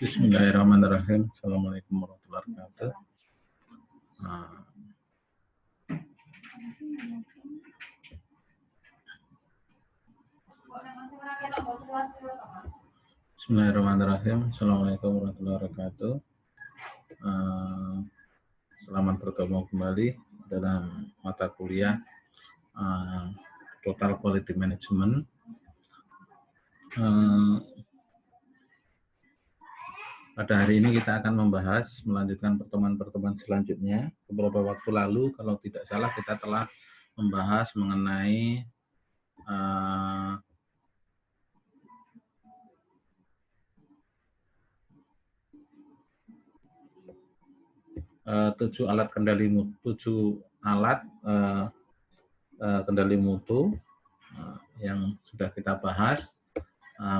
Bismillahirrahmanirrahim. Assalamualaikum warahmatullahi wabarakatuh. Bismillahirrahmanirrahim. Assalamualaikum warahmatullahi wabarakatuh. Selamat bertemu kembali dalam mata kuliah Total Quality Management. Pada hari ini kita akan melanjutkan pertemuan-pertemuan selanjutnya. Beberapa waktu lalu, kalau tidak salah, kita telah membahas mengenai tujuh alat kendali mutu yang sudah kita bahas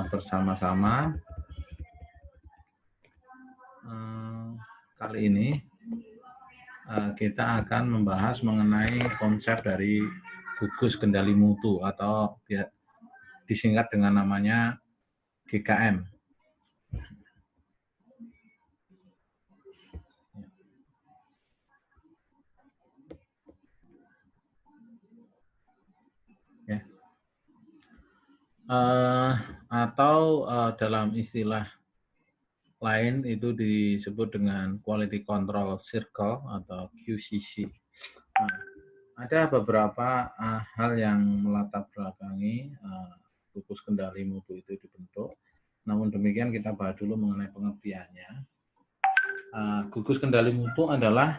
bersama-sama. Kali ini kita akan membahas mengenai konsep dari gugus kendali mutu atau disingkat dengan namanya GKM. Atau dalam istilah lain itu disebut dengan Quality Control Circle atau QCC. Ada beberapa hal yang melatar belakangi gugus kendali mutu itu dibentuk. Namun demikian kita bahas dulu mengenai pengertiannya. Gugus kendali mutu adalah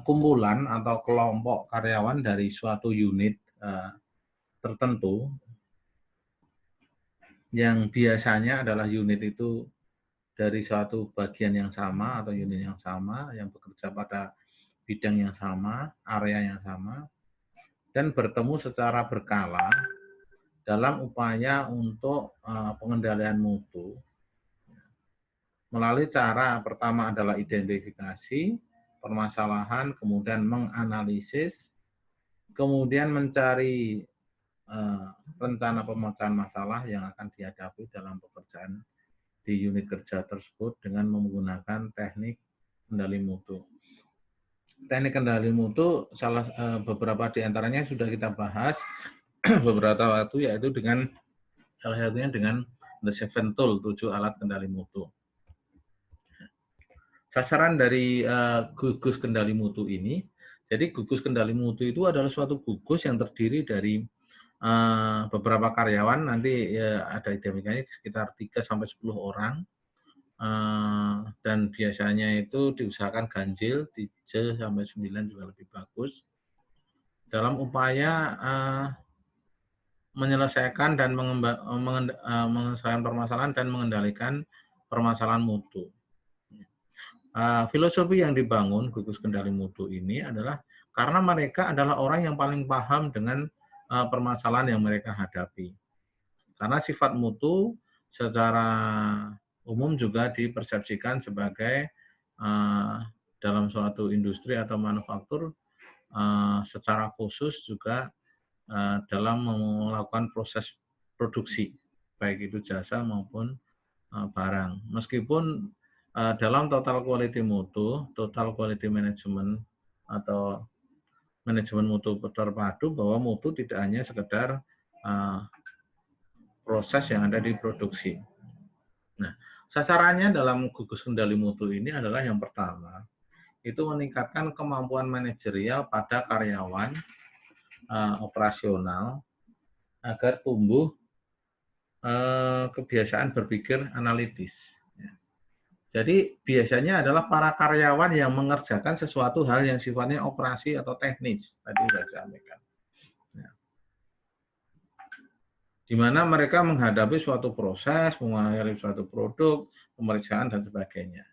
kumpulan atau kelompok karyawan dari suatu unit tertentu yang biasanya adalah unit itu dari suatu bagian yang sama atau unit yang sama yang bekerja pada bidang yang sama, area yang sama, dan bertemu secara berkala dalam upaya untuk pengendalian mutu melalui cara pertama adalah identifikasi permasalahan, kemudian menganalisis, kemudian mencari rencana pemecahan masalah yang akan dihadapi dalam pekerjaan di unit kerja tersebut dengan menggunakan teknik kendali mutu. Teknik kendali mutu beberapa di antaranya sudah kita bahas beberapa waktu, yaitu dengan salah satunya dengan The Seven Tool, 7 alat kendali mutu. Sasaran dari gugus kendali mutu ini, jadi gugus kendali mutu itu adalah suatu gugus yang terdiri dari beberapa karyawan, nanti ada identifikasinya sekitar 3-10 orang, dan biasanya itu diusahakan ganjil, 3-9 juga lebih bagus, dalam upaya menyelesaikan dan menyelesaikan permasalahan dan mengendalikan permasalahan mutu. Filosofi yang dibangun gugus kendali mutu ini adalah karena mereka adalah orang yang paling paham dengan permasalahan yang mereka hadapi. Karena sifat mutu secara umum juga dipersepsikan sebagai dalam suatu industri atau manufaktur secara khusus juga dalam melakukan proses produksi, baik itu jasa maupun barang. Meskipun dalam total quality mutu, total quality management atau manajemen mutu terpadu, bahwa mutu tidak hanya sekedar proses yang ada di produksi. Nah, sasarannya dalam gugus kendali mutu ini adalah yang pertama, itu meningkatkan kemampuan manajerial pada karyawan operasional agar tumbuh kebiasaan berpikir analitis. Jadi biasanya adalah para karyawan yang mengerjakan sesuatu hal yang sifatnya operasi atau teknis, tadi sudah saya sampaikan. Di mana mereka menghadapi suatu proses, menghadapi suatu produk, pemeriksaan, dan sebagainya.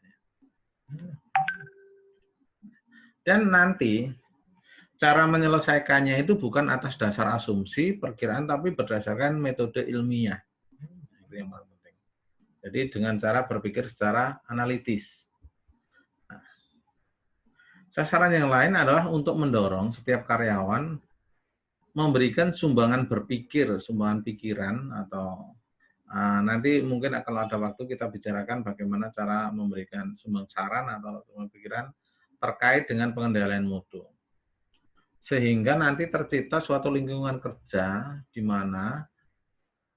Dan nanti cara menyelesaikannya itu bukan atas dasar asumsi, perkiraan, tapi berdasarkan metode ilmiah. Itu yang paling penting. Jadi dengan cara berpikir secara analitis. Nah, sasaran yang lain adalah untuk mendorong setiap karyawan memberikan sumbangan berpikir, sumbangan pikiran atau nanti mungkin kalau ada waktu kita bicarakan bagaimana cara memberikan sumbang saran atau sumbangan pikiran terkait dengan pengendalian mutu. Sehingga nanti tercipta suatu lingkungan kerja di mana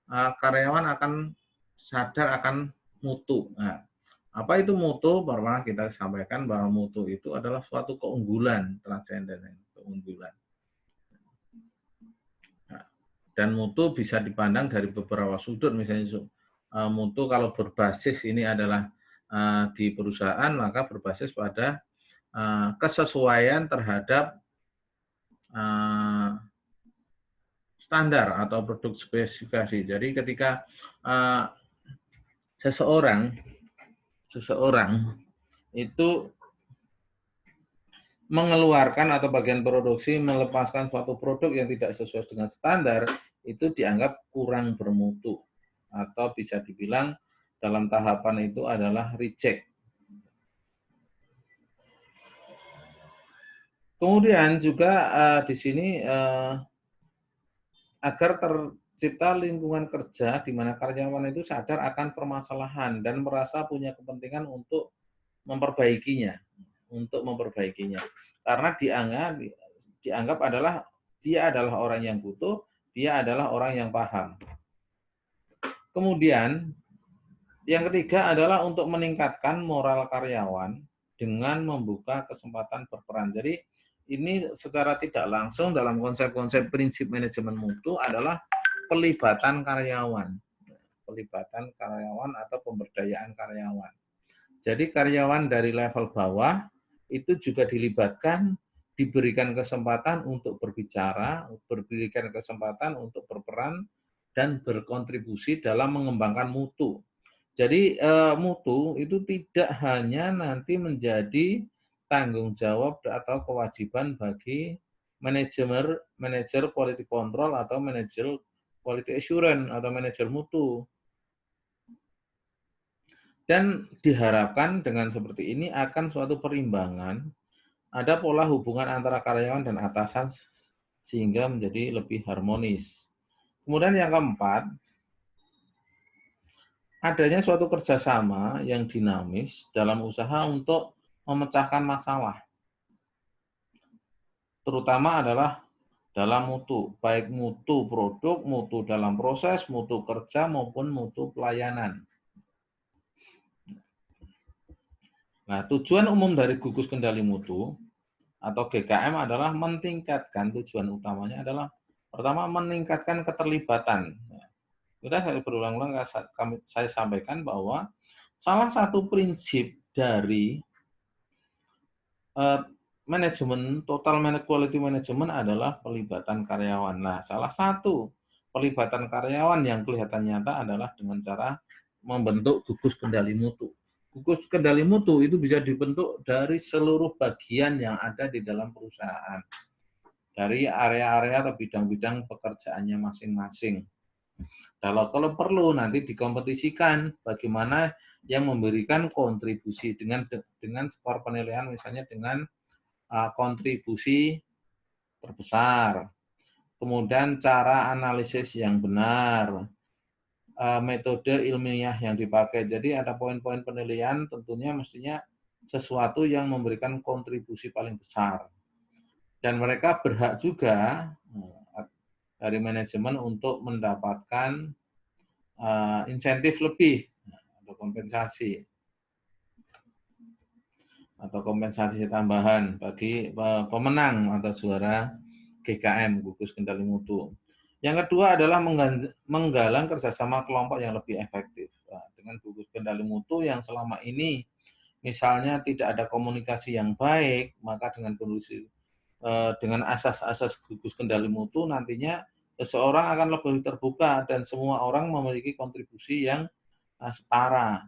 karyawan akan sadar akan mutu. Nah, apa itu mutu? Pernah kita sampaikan bahwa mutu itu adalah suatu keunggulan transenden, keunggulan. Nah, dan mutu bisa dipandang dari beberapa sudut, misalnya mutu kalau berbasis ini adalah di perusahaan, maka berbasis pada kesesuaian terhadap standar atau produk spesifikasi. Jadi ketika seseorang itu mengeluarkan atau bagian produksi melepaskan suatu produk yang tidak sesuai dengan standar, itu dianggap kurang bermutu atau bisa dibilang dalam tahapan itu adalah reject. Kemudian juga di sini agar tercipta lingkungan kerja di mana karyawan itu sadar akan permasalahan dan merasa punya kepentingan untuk memperbaikinya, karena dianggap adalah dia adalah orang yang butuh, dia adalah orang yang paham. Kemudian yang ketiga adalah untuk meningkatkan moral karyawan dengan membuka kesempatan berperan. Jadi ini secara tidak langsung dalam konsep-konsep prinsip manajemen mutu adalah pelibatan karyawan atau pemberdayaan karyawan. Jadi karyawan dari level bawah itu juga dilibatkan, diberikan kesempatan untuk berbicara, diberikan kesempatan untuk berperan dan berkontribusi dalam mengembangkan mutu. Jadi mutu itu tidak hanya nanti menjadi tanggung jawab atau kewajiban bagi manajer quality control atau manajer quality assurance atau manajer mutu. Dan diharapkan dengan seperti ini akan suatu perimbangan, ada pola hubungan antara karyawan dan atasan sehingga menjadi lebih harmonis. Kemudian yang keempat, adanya suatu kerjasama yang dinamis dalam usaha untuk memecahkan masalah, terutama adalah dalam mutu, baik mutu produk, mutu dalam proses, mutu kerja, maupun mutu pelayanan. Nah, tujuan umum dari gugus kendali mutu atau GKM adalah meningkatkan, tujuan utamanya adalah pertama meningkatkan keterlibatan. Sudah saya berulang-ulang saya sampaikan bahwa salah satu prinsip dari manajemen total quality management adalah pelibatan karyawan. Nah, salah satu pelibatan karyawan yang kelihatan nyata adalah dengan cara membentuk gugus kendali mutu. Gugus kendali mutu itu bisa dibentuk dari seluruh bagian yang ada di dalam perusahaan, dari area-area atau bidang-bidang pekerjaannya masing-masing. Kalau perlu nanti dikompetisikan bagaimana yang memberikan kontribusi dengan skor penilaian misalnya dengan kontribusi terbesar. Kemudian cara analisis yang benar, metode ilmiah yang dipakai. Jadi ada poin-poin penilaian tentunya mestinya sesuatu yang memberikan kontribusi paling besar. Dan mereka berhak juga dari manajemen untuk mendapatkan insentif lebih atau kompensasi tambahan bagi pemenang atau juara GKM, gugus kendali mutu. Yang kedua adalah menggalang kerjasama kelompok yang lebih efektif. Nah, dengan gugus kendali mutu yang selama ini misalnya tidak ada komunikasi yang baik, maka dengan asas-asas gugus kendali mutu nantinya seseorang akan lebih terbuka dan semua orang memiliki kontribusi yang setara.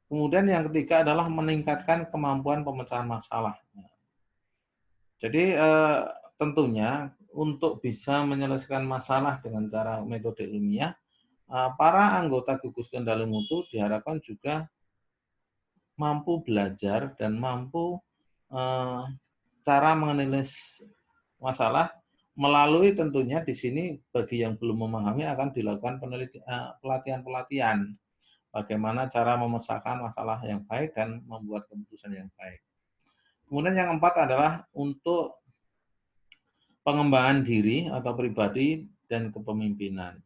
Kemudian yang ketiga adalah meningkatkan kemampuan pemecahan masalah. Jadi tentunya untuk bisa menyelesaikan masalah dengan cara metode ilmiah, para anggota gugus kendali mutu diharapkan juga mampu belajar dan mampu cara menganalisis masalah Melalui tentunya di sini bagi yang belum memahami akan dilakukan pelatihan-pelatihan bagaimana cara memecahkan masalah yang baik dan membuat keputusan yang baik. Kemudian yang keempat adalah untuk pengembangan diri atau pribadi dan kepemimpinan.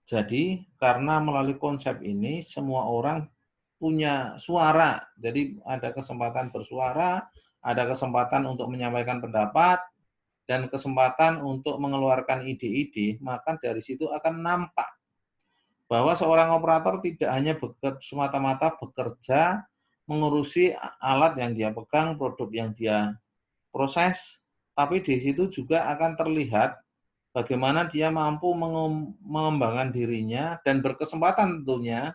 Jadi karena melalui konsep ini semua orang punya suara, jadi ada kesempatan bersuara, ada kesempatan untuk menyampaikan pendapat, dan kesempatan untuk mengeluarkan ide-ide, maka dari situ akan nampak bahwa seorang operator tidak hanya semata-mata bekerja mengurusi alat yang dia pegang, produk yang dia proses, tapi di situ juga akan terlihat bagaimana dia mampu mengembangkan dirinya dan berkesempatan tentunya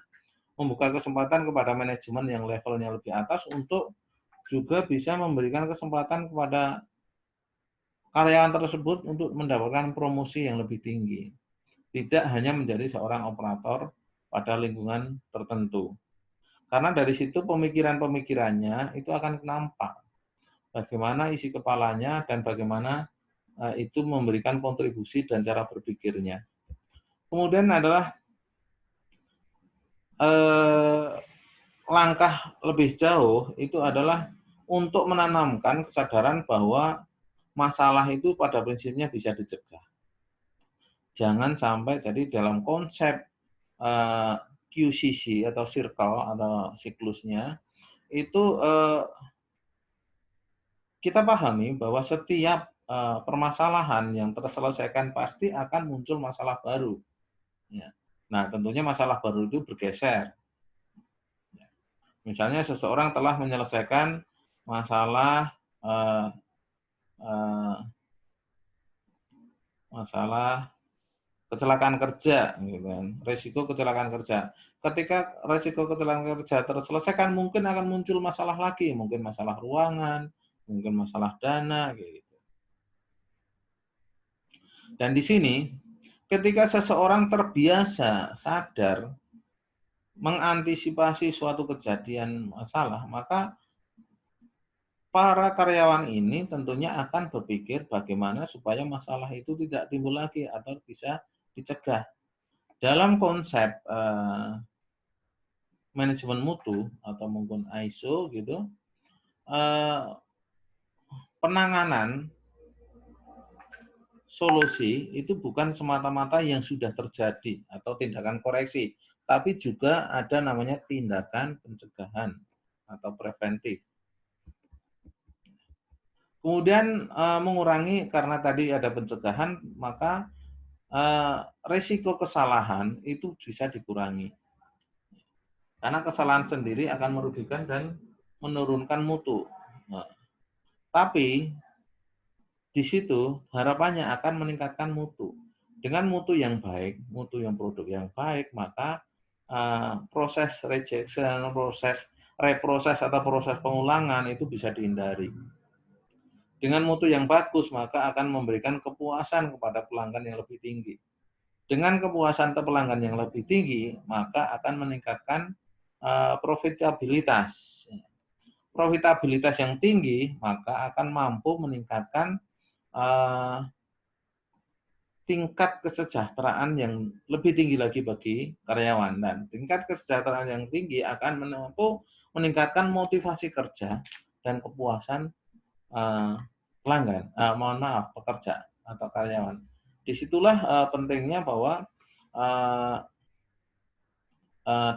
membuka kesempatan kepada manajemen yang levelnya lebih atas untuk juga bisa memberikan kesempatan kepada karyawan tersebut untuk mendapatkan promosi yang lebih tinggi. Tidak hanya menjadi seorang operator pada lingkungan tertentu. Karena dari situ pemikiran-pemikirannya itu akan nampak. Bagaimana isi kepalanya dan bagaimana itu memberikan kontribusi dan cara berpikirnya. Kemudian adalah langkah lebih jauh itu adalah untuk menanamkan kesadaran bahwa masalah itu pada prinsipnya bisa dicegah. Jangan sampai jadi dalam konsep QCC atau circle atau siklusnya itu kita pahami bahwa setiap permasalahan yang terselesaikan pasti akan muncul masalah baru. Ya. Nah, tentunya masalah baru itu bergeser. Ya. Misalnya seseorang telah menyelesaikan masalah masalah kecelakaan kerja, gitu kan. Resiko kecelakaan kerja. Ketika resiko kecelakaan kerja terselesaikan, mungkin akan muncul masalah lagi, mungkin masalah ruangan, mungkin masalah dana, gitu. Dan di sini, ketika seseorang terbiasa sadar mengantisipasi suatu kejadian masalah, maka para karyawan ini tentunya akan berpikir bagaimana supaya masalah itu tidak timbul lagi atau bisa dicegah. Dalam konsep manajemen mutu atau mungkin ISO gitu, penanganan solusi itu bukan semata-mata yang sudah terjadi atau tindakan koreksi, tapi juga ada namanya tindakan pencegahan atau preventif. Kemudian mengurangi karena tadi ada pencegahan, maka risiko kesalahan itu bisa dikurangi. Karena kesalahan sendiri akan merugikan dan menurunkan mutu. Nah, tapi di situ harapannya akan meningkatkan mutu. Dengan mutu yang baik, mutu yang produk yang baik, maka proses rejection, proses reproses atau proses pengulangan itu bisa dihindari. Dengan mutu yang bagus, maka akan memberikan kepuasan kepada pelanggan yang lebih tinggi. Dengan kepuasan pelanggan yang lebih tinggi, maka akan meningkatkan profitabilitas. Profitabilitas yang tinggi, maka akan mampu meningkatkan tingkat kesejahteraan yang lebih tinggi lagi bagi karyawan. Dan tingkat kesejahteraan yang tinggi akan mampu meningkatkan motivasi kerja dan kepuasan pelanggan, pekerja atau karyawan. Disitulah pentingnya bahwa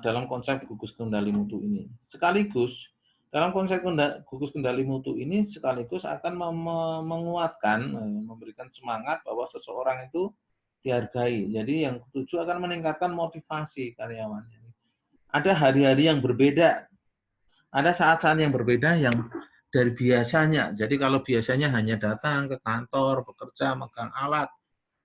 dalam konsep gugus kendali mutu ini. Sekaligus dalam konsep gugus kendali mutu ini sekaligus akan menguatkan, memberikan semangat bahwa seseorang itu dihargai. Jadi yang ketujuh akan meningkatkan motivasi karyawan. Ada hari-hari yang berbeda, ada saat-saat yang berbeda yang dari biasanya. Jadi kalau biasanya hanya datang ke kantor, bekerja, megang alat,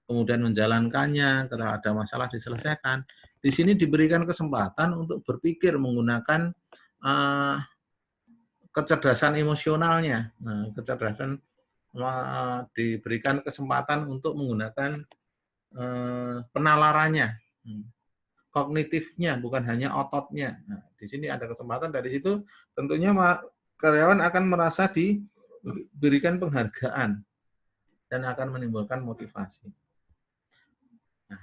kemudian menjalankannya, kalau ada masalah diselesaikan. Di sini diberikan kesempatan untuk berpikir menggunakan kecerdasan emosionalnya. Nah, kecerdasan diberikan kesempatan untuk menggunakan penalarannya, kognitifnya, bukan hanya ototnya. Nah, di sini ada kesempatan, dari situ tentunya karyawan akan merasa diberikan penghargaan dan akan menimbulkan motivasi. Nah,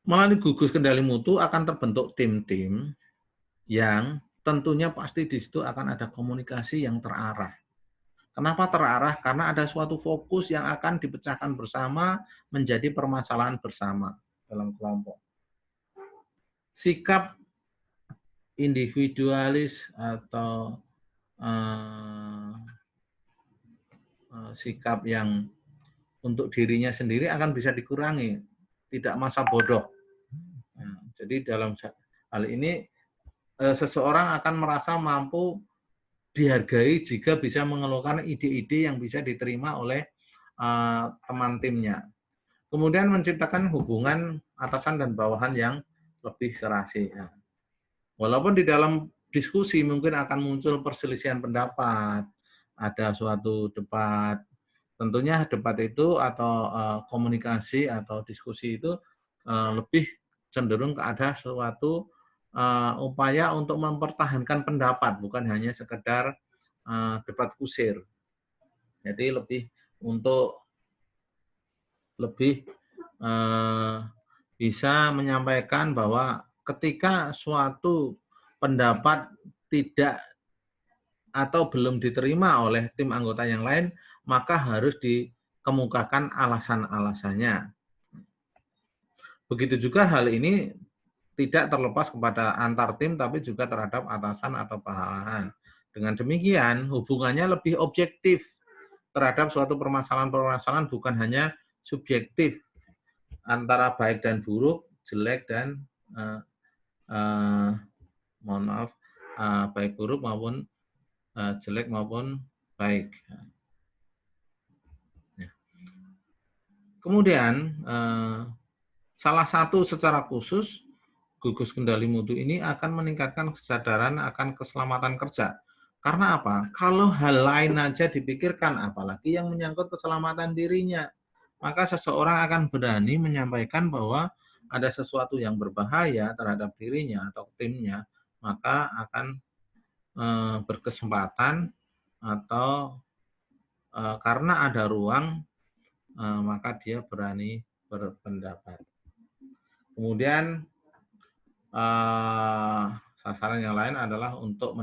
melalui gugus kendali mutu akan terbentuk tim-tim yang tentunya pasti di situ akan ada komunikasi yang terarah. Kenapa terarah? Karena ada suatu fokus yang akan dipecahkan bersama menjadi permasalahan bersama dalam kelompok. Sikap individualis atau sikap yang untuk dirinya sendiri akan bisa dikurangi, tidak masa bodoh. Nah, jadi dalam hal ini seseorang akan merasa mampu dihargai jika bisa mengeluarkan ide-ide yang bisa diterima oleh teman timnya. Kemudian menciptakan hubungan atasan dan bawahan yang lebih serasi. Ya. Walaupun di dalam diskusi mungkin akan muncul perselisihan pendapat, ada suatu debat. Tentunya debat itu atau komunikasi atau diskusi itu lebih cenderung ke ada suatu upaya untuk mempertahankan pendapat, bukan hanya sekedar debat kusir. Jadi lebih bisa menyampaikan bahwa ketika suatu pendapat tidak atau belum diterima oleh tim anggota yang lain, maka harus dikemukakan alasan-alasannya. Begitu juga hal ini tidak terlepas kepada antar tim, tapi juga terhadap atasan atau bawahan. Dengan demikian, hubungannya lebih objektif terhadap suatu permasalahan-permasalahan, bukan hanya subjektif antara baik dan buruk, jelek dan mohon maaf, baik buruk maupun jelek maupun baik. Kemudian salah satu secara khusus gugus kendali mutu ini akan meningkatkan kesadaran akan keselamatan kerja. Karena apa? Kalau hal lain aja dipikirkan, apalagi yang menyangkut keselamatan dirinya, maka seseorang akan berani menyampaikan bahwa ada sesuatu yang berbahaya terhadap dirinya atau timnya, maka akan berkesempatan atau karena ada ruang, maka dia berani berpendapat. Kemudian sasaran yang lain adalah untuk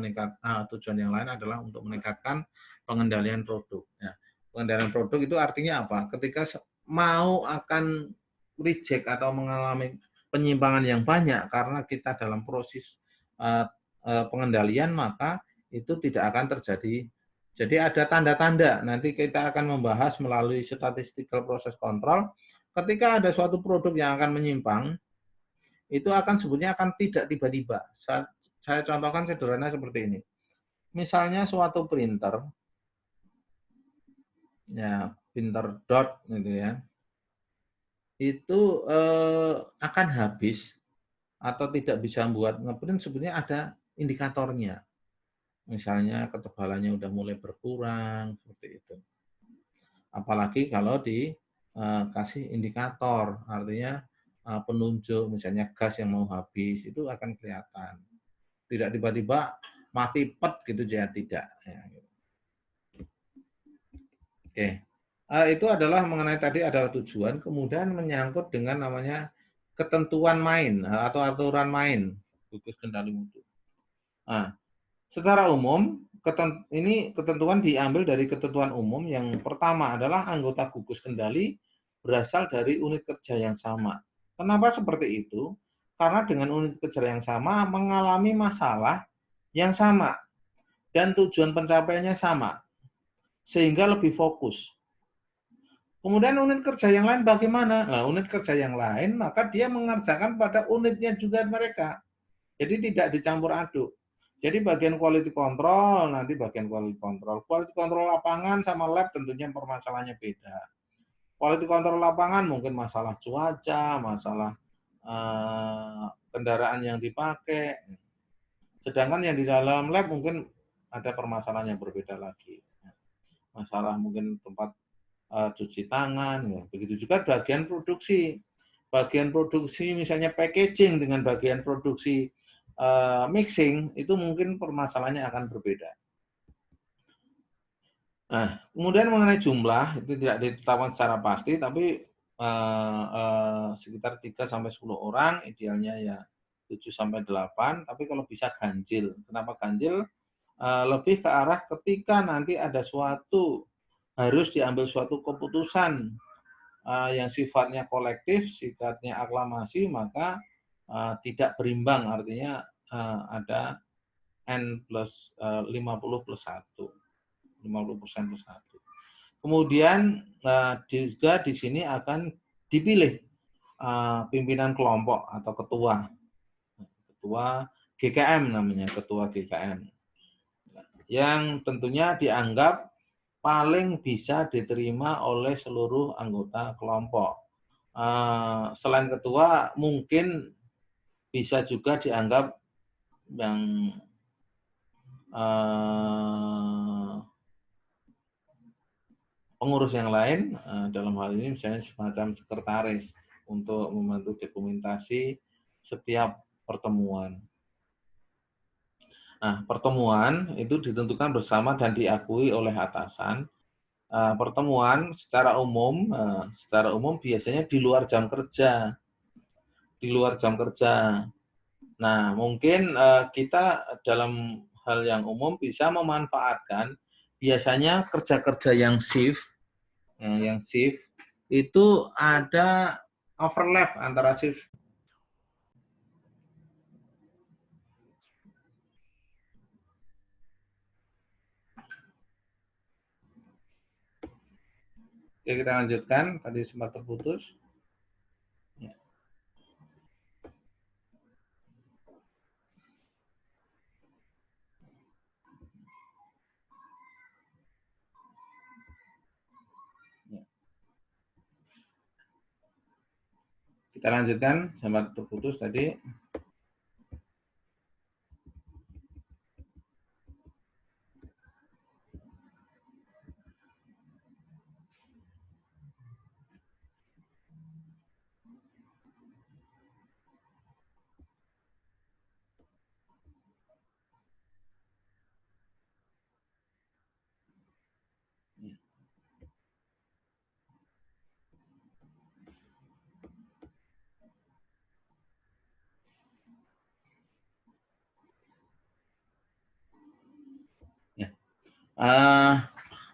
tujuan yang lain adalah untuk meningkatkan pengendalian produk. Ya. Pengendalian produk itu artinya apa? Ketika mau akan reject atau mengalami penyimpangan yang banyak karena kita dalam proses pengendalian, maka itu tidak akan terjadi. Jadi ada tanda-tanda, nanti kita akan membahas melalui statistical process control, ketika ada suatu produk yang akan menyimpang, itu akan sebetulnya akan tidak tiba-tiba. Saya contohkan sederhana seperti ini. Misalnya suatu printer, ya printer dot gitu ya, itu akan habis atau tidak bisa membuat ngeprint, sebenarnya ada indikatornya. Misalnya ketebalannya udah mulai berkurang seperti itu. Apalagi kalau dikasih indikator, artinya penunjuk, misalnya gas yang mau habis, itu akan kelihatan. Tidak tiba-tiba mati pet gitu, ya tidak. Ya, gitu. Oke, itu adalah mengenai tadi adalah tujuan, kemudian menyangkut dengan namanya ketentuan main atau aturan main gugus kendali mutu. Nah, secara umum, ini ketentuan diambil dari ketentuan umum. Yang pertama adalah anggota gugus kendali berasal dari unit kerja yang sama. Kenapa seperti itu? Karena dengan unit kerja yang sama mengalami masalah yang sama dan tujuan pencapaiannya sama, sehingga lebih fokus. Kemudian unit kerja yang lain bagaimana? Nah, unit kerja yang lain maka dia mengerjakan pada unitnya juga mereka. Jadi tidak dicampur aduk. Jadi bagian quality control, nanti bagian quality control. Quality control lapangan sama lab tentunya permasalahannya beda. Quality control lapangan mungkin masalah cuaca, masalah kendaraan yang dipakai. Sedangkan yang di dalam lab mungkin ada permasalahan yang berbeda lagi. Masalah mungkin tempat cuci tangan. Ya. Begitu juga bagian produksi. Bagian produksi misalnya packaging dengan bagian produksi mixing, itu mungkin permasalahannya akan berbeda. Nah, kemudian mengenai jumlah itu tidak ditetapkan secara pasti, tapi sekitar 3 sampai 10 orang, idealnya ya 7 sampai 8. Tapi kalau bisa ganjil. Kenapa ganjil? Lebih ke arah ketika nanti ada harus diambil suatu keputusan yang sifatnya kolektif, sifatnya aklamasi, maka tidak berimbang, artinya ada N plus 50 plus 1. 50% plus 1. Kemudian juga di sini akan dipilih pimpinan kelompok atau ketua GKM namanya, ketua GKM, yang tentunya dianggap paling bisa diterima oleh seluruh anggota kelompok. Selain ketua, mungkin bisa juga dianggap yang pengurus yang lain, dalam hal ini misalnya semacam sekretaris untuk membantu dokumentasi setiap pertemuan. Nah, pertemuan itu ditentukan bersama dan diakui oleh atasan. Pertemuan secara umum biasanya di luar jam kerja. Di luar jam kerja. Nah, mungkin kita dalam hal yang umum bisa memanfaatkan biasanya kerja-kerja yang shift itu ada overlap antara shift. Oke, kita lanjutkan. Tadi sempat terputus. Ya. Ya. Kita lanjutkan, sempat terputus tadi. Ya.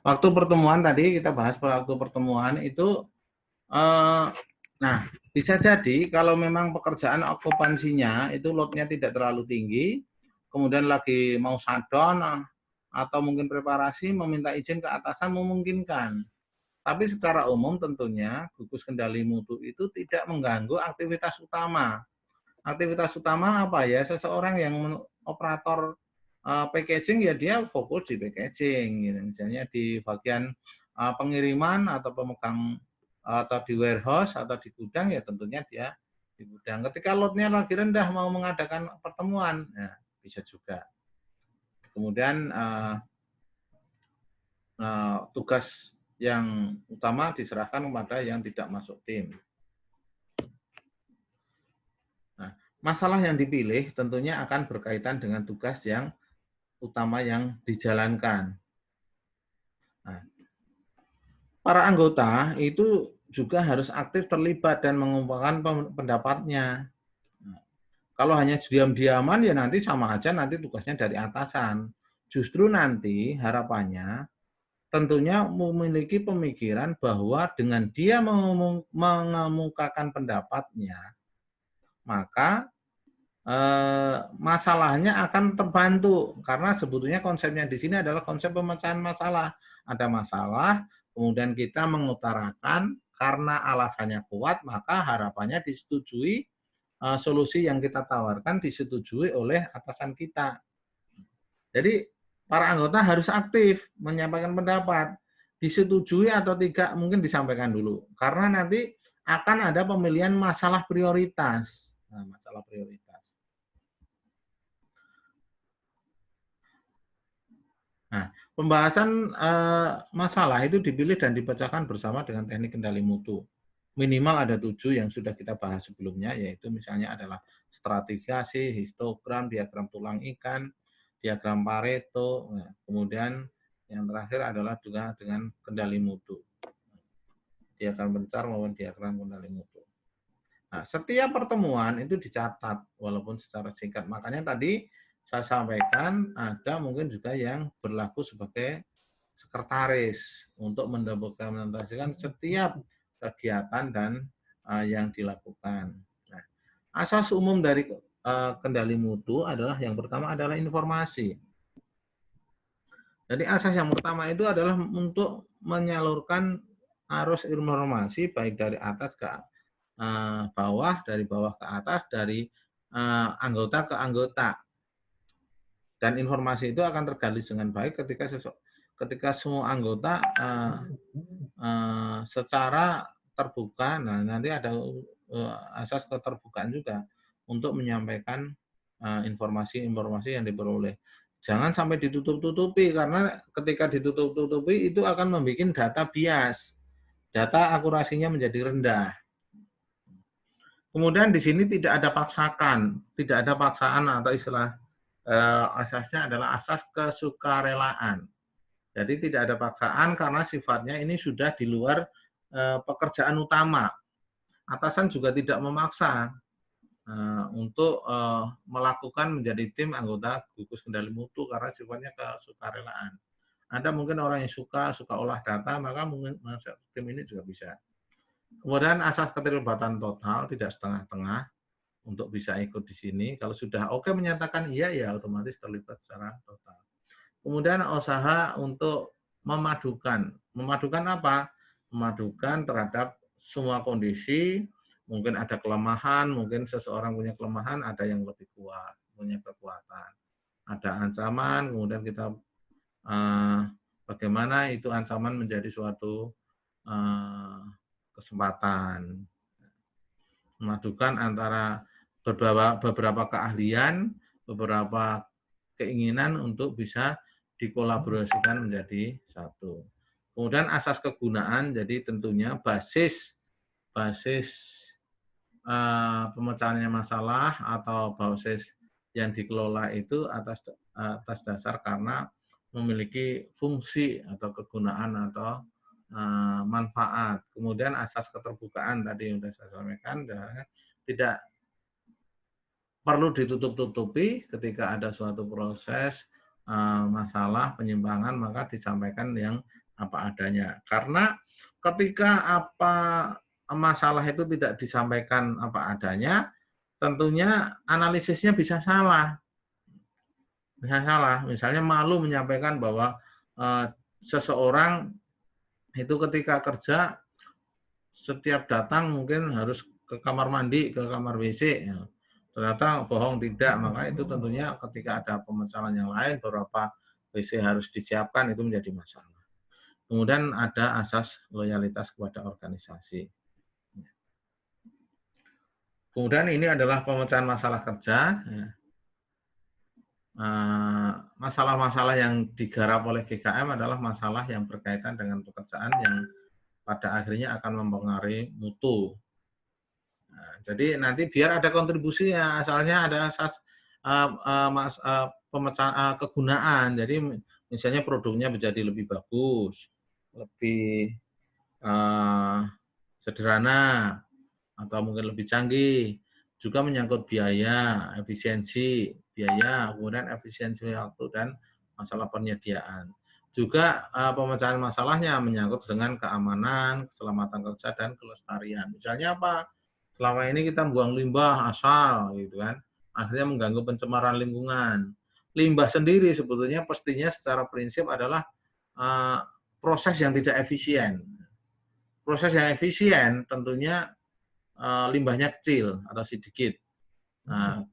Waktu pertemuan tadi kita bahas waktu pertemuan itu, nah bisa jadi kalau memang pekerjaan okupansinya itu loadnya tidak terlalu tinggi, kemudian lagi mau shutdown atau mungkin preparasi meminta izin ke atasan memungkinkan. Tapi secara umum tentunya gugus kendali mutu itu tidak mengganggu aktivitas utama. Aktivitas utama apa ya? Seseorang yang operator packaging ya dia fokus di packaging, gitu. Misalnya di bagian pengiriman atau pemegang atau di warehouse atau di gudang ya tentunya dia di gudang. Ketika loadnya lagi rendah mau mengadakan pertemuan, ya bisa juga. Kemudian tugas yang utama diserahkan kepada yang tidak masuk tim. Nah, masalah yang dipilih tentunya akan berkaitan dengan tugas yang utama yang dijalankan. Nah, para anggota itu juga harus aktif terlibat dan mengumpulkan pendapatnya. Nah, kalau hanya diam-diaman ya nanti sama aja nanti tugasnya dari atasan. Justru nanti harapannya tentunya memiliki pemikiran bahwa dengan dia mengemukakan pendapatnya, maka masalahnya akan terbantu karena sebetulnya konsepnya di sini adalah konsep pemecahan masalah. Ada masalah, kemudian kita mengutarakan karena alasannya kuat, maka harapannya disetujui, solusi yang kita tawarkan disetujui oleh atasan kita. Jadi para anggota harus aktif menyampaikan pendapat, disetujui atau tidak mungkin disampaikan dulu, karena nanti akan ada pemilihan masalah prioritas. Nah, masalah prioritas. Nah, pembahasan masalah itu dipilih dan dipecahkan bersama dengan teknik kendali mutu. Minimal ada 7 yang sudah kita bahas sebelumnya, yaitu misalnya adalah stratifikasi, histogram, diagram tulang ikan, diagram Pareto, nah, kemudian Yang terakhir adalah juga dengan kendali mutu. Diagram bencar maupun diagram kendali mutu. Nah, setiap pertemuan itu dicatat walaupun secara singkat. Makanya tadi saya sampaikan ada mungkin juga yang berlaku sebagai sekretaris untuk mendokumentasikan setiap kegiatan dan yang dilakukan. Nah, asas umum dari kendali mutu adalah yang pertama adalah informasi. Jadi asas yang pertama itu adalah untuk menyalurkan arus informasi baik dari atas ke bawah, dari bawah ke atas, dari anggota ke anggota. Dan informasi itu akan tergali dengan baik ketika semua anggota secara terbuka. Nah, nanti ada asas keterbukaan juga untuk menyampaikan informasi-informasi yang diperoleh. Jangan sampai ditutup-tutupi, karena ketika ditutup-tutupi itu akan membuat data bias. Data akurasinya menjadi rendah. Kemudian di sini tidak ada paksaan atau istilah asasnya adalah asas kesukarelaan. Jadi tidak ada paksaan karena sifatnya ini sudah di luar pekerjaan utama. Atasan juga tidak memaksa untuk melakukan menjadi tim anggota gugus kendali mutu karena sifatnya kesukarelaan. Ada mungkin orang yang suka olah data, maka mungkin tim ini juga bisa. Kemudian asas keterlibatan total, tidak setengah-tengah untuk bisa ikut di sini. Kalau sudah oke menyatakan iya, ya otomatis terlibat secara total. Kemudian usaha untuk memadukan. Memadukan apa? Memadukan terhadap semua kondisi. Mungkin ada kelemahan, mungkin seseorang punya kelemahan, ada yang lebih kuat, punya kekuatan. Ada ancaman, kemudian kita bagaimana itu ancaman menjadi suatu kesempatan. Memadukan antara beberapa keahlian, beberapa keinginan untuk bisa dikolaborasikan menjadi satu. Kemudian asas kegunaan, jadi tentunya basis pemecahannya masalah atau basis yang dikelola itu atas dasar karena memiliki fungsi atau kegunaan atau manfaat. Kemudian asas keterbukaan tadi yang sudah saya sampaikan, tidak perlu ditutup-tutupi ketika ada suatu proses masalah penyimpangan, maka disampaikan yang apa adanya. Karena ketika masalah itu tidak disampaikan apa adanya, tentunya analisisnya bisa salah. Misalnya malu menyampaikan bahwa seseorang itu ketika kerja setiap datang mungkin harus ke kamar mandi, ke kamar WC. Ya. Ternyata bohong tidak, maka itu tentunya ketika ada pemecahan yang lain, beberapa WC harus disiapkan, itu menjadi masalah. Kemudian ada asas loyalitas kepada organisasi. Kemudian ini adalah pemecahan masalah kerja. Masalah-masalah yang digarap oleh GKM adalah masalah yang berkaitan dengan pekerjaan yang pada akhirnya akan mempengaruhi mutu. Nah, jadi nanti biar ada kontribusinya, asalnya ada asas pemecahan kegunaan. Jadi misalnya produknya menjadi lebih bagus, lebih sederhana, atau mungkin lebih canggih. Juga menyangkut biaya, efisiensi biaya, kemudian efisiensi waktu dan masalah penyediaan. Juga pemecahan masalahnya menyangkut dengan keamanan, keselamatan kerja dan kelestarian. Misalnya apa? Selama ini kita buang limbah asal, gitu kan, akhirnya mengganggu pencemaran lingkungan. Limbah sendiri sebetulnya pastinya secara prinsip adalah proses yang tidak efisien. Proses yang efisien tentunya limbahnya kecil atau sedikit. Nah,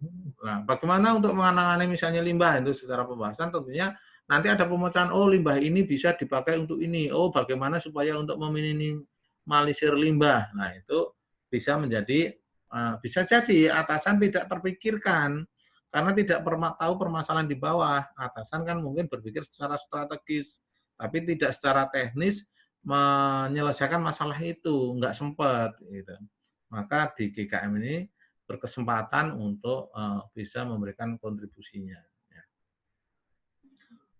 bagaimana untuk menangani misalnya limbah itu secara pembahasan tentunya nanti ada pemecahan, oh limbah ini bisa dipakai untuk ini, oh bagaimana supaya untuk meminimalisir limbah. Nah itu bisa menjadi, bisa jadi atasan tidak terpikirkan karena tidak tahu permasalahan di bawah. Atasan kan mungkin berpikir secara strategis, tapi tidak secara teknis menyelesaikan masalah itu, nggak sempat. Gitu. Maka di GKM ini berkesempatan untuk bisa memberikan kontribusinya.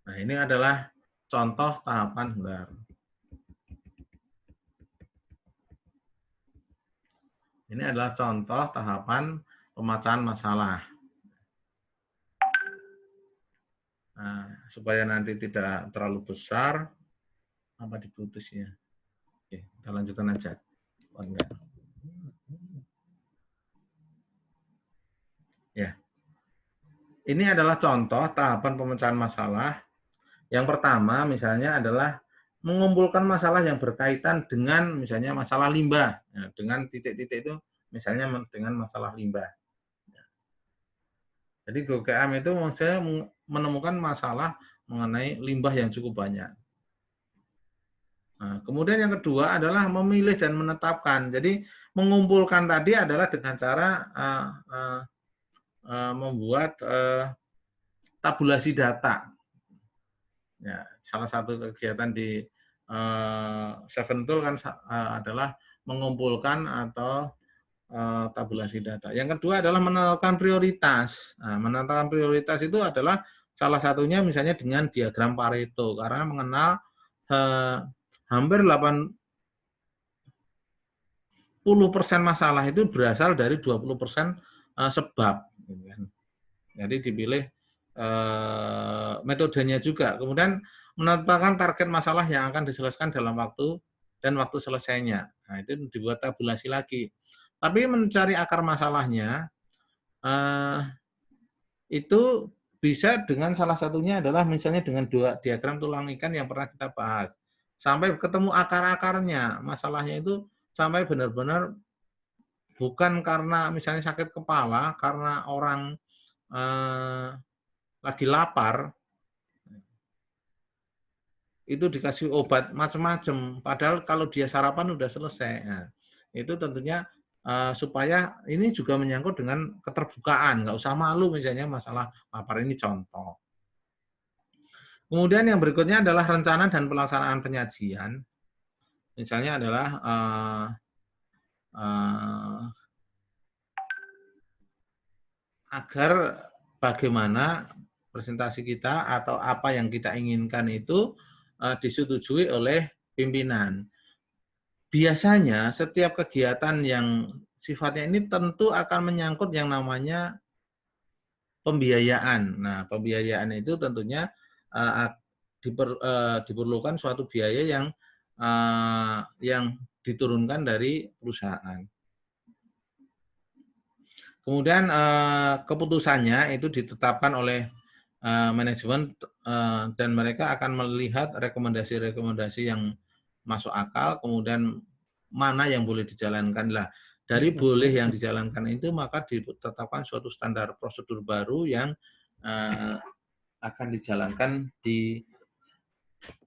Nah ini adalah contoh tahapan HEMBAR. Ini adalah contoh tahapan pemecahan masalah. Nah, supaya nanti tidak terlalu besar, apa diputus ya? Oke, kita lanjutkan aja. Oh, enggak. Ya. Ini adalah contoh tahapan pemecahan masalah. Yang pertama misalnya adalah mengumpulkan masalah yang berkaitan dengan misalnya masalah limbah. Nah, dengan titik-titik itu misalnya dengan masalah limbah. Jadi GKM itu maksudnya menemukan masalah mengenai limbah yang cukup banyak. Nah, kemudian yang kedua adalah memilih dan menetapkan. Jadi mengumpulkan tadi adalah dengan cara membuat tabulasi data. Ya, salah satu kegiatan di Seven Tool kan adalah mengumpulkan atau tabulasi data. Yang kedua adalah menentukan prioritas. Nah, menentukan prioritas itu adalah salah satunya misalnya dengan diagram Pareto, karena mengenal hampir 80% masalah itu berasal dari 20% sebab. Jadi dipilih metodenya juga. Kemudian menetapkan target masalah yang akan diselesaikan dalam waktu dan waktu selesainya. Nah, itu dibuat tabulasi lagi. Tapi mencari akar masalahnya itu bisa dengan salah satunya adalah misalnya dengan dua diagram tulang ikan yang pernah kita bahas. Sampai ketemu akar-akarnya. Masalahnya itu sampai benar-benar bukan karena misalnya sakit kepala, karena orang lagi lapar, itu dikasih obat macam-macam. Padahal kalau dia sarapan udah selesai. Nah, itu tentunya supaya ini juga menyangkut dengan keterbukaan. Nggak usah malu misalnya masalah lapar, ini contoh. Kemudian yang berikutnya adalah rencana dan pelaksanaan penyajian. Misalnya adalah agar bagaimana presentasi kita atau apa yang kita inginkan itu disetujui oleh pimpinan. Biasanya setiap kegiatan yang sifatnya ini tentu akan menyangkut yang namanya pembiayaan. Nah, pembiayaan itu tentunya diperlukan suatu biaya yang diturunkan dari perusahaan. Kemudian keputusannya itu ditetapkan oleh manajemen dan mereka akan melihat rekomendasi-rekomendasi yang masuk akal, kemudian mana yang boleh dijalankan. Lah, dari boleh yang dijalankan itu maka ditetapkan suatu standar prosedur baru yang akan dijalankan di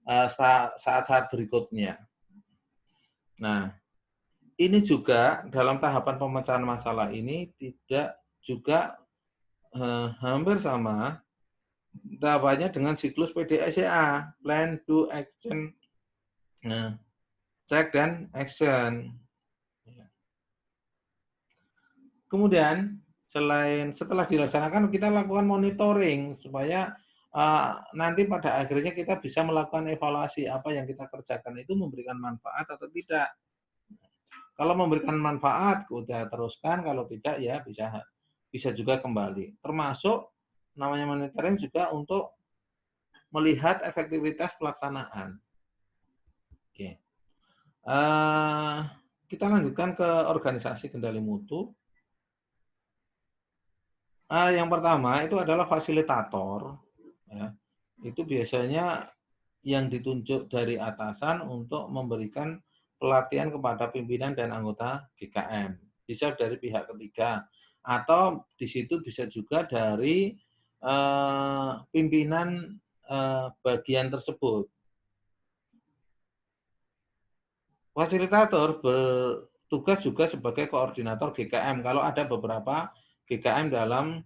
saat-saat berikutnya. Nah, ini juga dalam tahapan pemecahan masalah ini tidak juga hampir sama tahapannya dengan siklus PDCA, Plan, Do, Action, Check, dan Action. Kemudian setelah dilaksanakan kita lakukan monitoring supaya nanti pada akhirnya kita bisa melakukan evaluasi apa yang kita kerjakan itu memberikan manfaat atau tidak. Kalau memberikan manfaat, udah teruskan. Kalau tidak, ya bisa juga kembali. Termasuk namanya monitoring juga untuk melihat efektivitas pelaksanaan. Oke. Kita lanjutkan ke organisasi kendali mutu. Yang pertama itu adalah fasilitator. Ya. Itu biasanya yang ditunjuk dari atasan untuk memberikan pelatihan kepada pimpinan dan anggota GKM. Bisa dari pihak ketiga. Atau di situ bisa juga dari pimpinan bagian tersebut. Fasilitator bertugas juga sebagai koordinator GKM. Kalau ada beberapa GKM dalam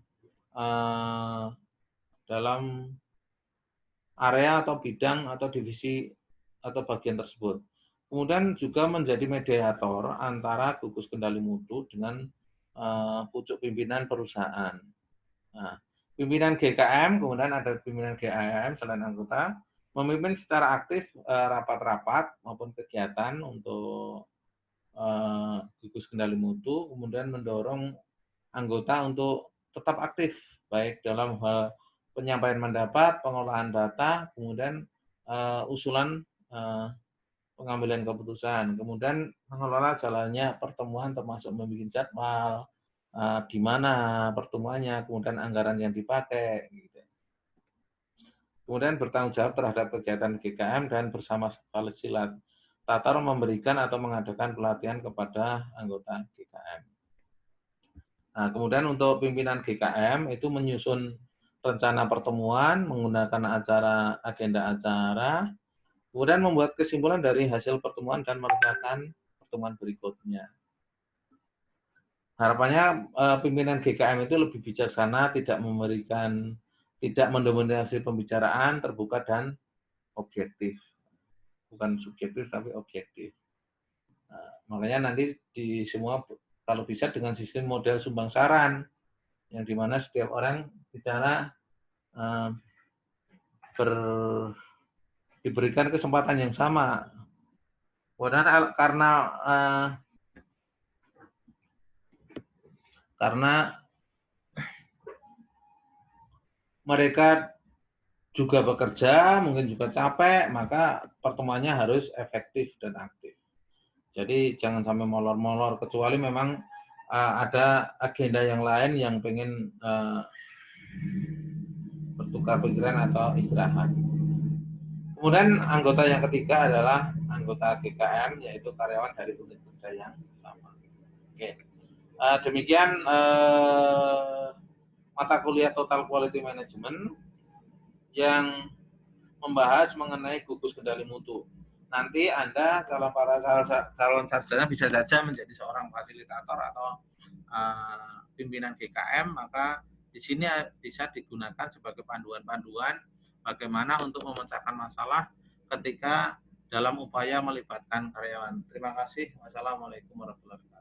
area atau bidang atau divisi atau bagian tersebut. Kemudian juga menjadi mediator antara gugus kendali mutu dengan pucuk pimpinan perusahaan. Nah, pimpinan GKM, kemudian ada pimpinan GAM selain anggota, Memimpin secara aktif rapat-rapat maupun kegiatan untuk gugus kendali mutu, kemudian mendorong anggota untuk tetap aktif, baik dalam hal penyampaian pendapat, pengolahan data, kemudian usulan pengambilan keputusan, kemudian mengelola jalannya pertemuan termasuk membuat jadwal, di mana pertemuannya, kemudian anggaran yang dipakai, gitu. Kemudian bertanggung jawab terhadap kegiatan GKM dan bersama fasilitator memberikan atau mengadakan pelatihan kepada anggota GKM. Nah, kemudian untuk pimpinan GKM itu menyusun rencana pertemuan, menggunakan agenda acara, kemudian membuat kesimpulan dari hasil pertemuan dan merencanakan pertemuan berikutnya. Harapannya pimpinan GKM itu lebih bijaksana, tidak mendominasi pembicaraan, terbuka dan objektif. Bukan subjektif tapi objektif. Nah, makanya nanti di semua kalau bisa dengan sistem model sumbang saran, yang dimana setiap orang bicara diberikan kesempatan yang sama. Kemudian karena mereka juga bekerja, mungkin juga capek, maka pertemuannya harus efektif dan aktif. Jadi jangan sampai molor-molor, kecuali memang ada agenda yang lain yang pengen bertukar pikiran atau istirahat. Kemudian anggota yang ketiga adalah anggota GKM, yaitu karyawan dari unit kerja yang sama. Oke. Demikian mata kuliah Total Quality Management yang membahas mengenai gugus kendali mutu. Nanti Anda para calon sarjana bisa saja menjadi seorang fasilitator atau pimpinan GKM, maka di sini bisa digunakan sebagai panduan-panduan bagaimana untuk memecahkan masalah ketika dalam upaya melibatkan karyawan. Terima kasih. Wassalamualaikum warahmatullahi wabarakatuh.